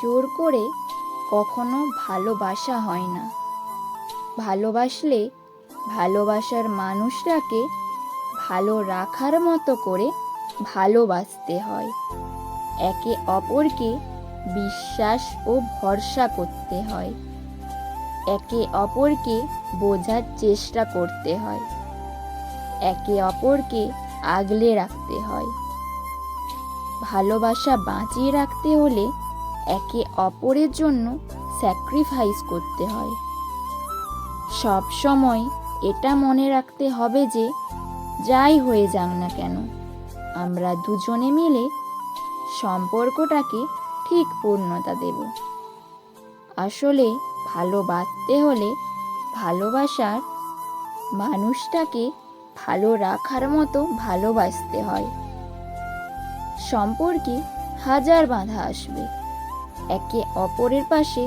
জোর করে কখনো ভালোবাসা হয় না। ভালোবাসলে ভালোবাসার মানুষটাকে ভালো রাখার মতো করে ভালোবাসতে হয়। একে অপরকে বিশ্বাস ও ভরসা করতে হয়। একে অপরকে বোঝার চেষ্টা করতে হয়। একে অপরকে আগলে রাখতে হয়। ভালোবাসা বাঁচিয়ে রাখতে হলে একে অপরের জন্য স্যাক্রিফাইস করতে হয়। সব সময় এটা মনে রাখতে হবে যে যাই হয়ে যাক না কেন, আমরা দুজনে মিলে সম্পর্কটাকে ঠিক পূর্ণতা দেব। আসলে ভালোবাসতে হলে ভালোবাসার মানুষটাকে ভালো রাখার মতো ভালোবাসতে হয়। সম্পর্কে হাজার বাধা আসবে, একে অপরের পাশে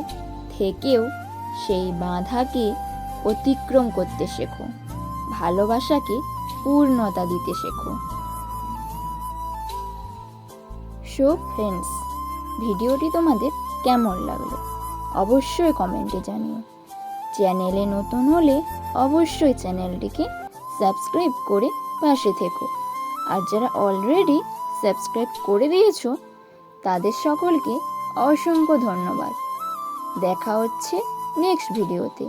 থেকেও সেই বাধাকে অতিক্রম করতে শেখো। ভালোবাসাকে পূর্ণতা দিতে শেখো। সো ফ্রেন্ডস, ভিডিওটি তোমাদের কেমন লাগলো অবশ্যই কমেন্টে জানিও। চ্যানেলে নতুন হলে অবশ্যই চ্যানেলটিকে সাবস্ক্রাইব করে পাশে থেকো। আর যারা অলরেডি সাবস্ক্রাইব করে দিয়েছো তাদের সকলকে অসংখ্য ধন্যবাদ। দেখা হচ্ছে নেক্সট ভিডিওতে।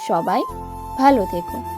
সবাই ভালো থেকো।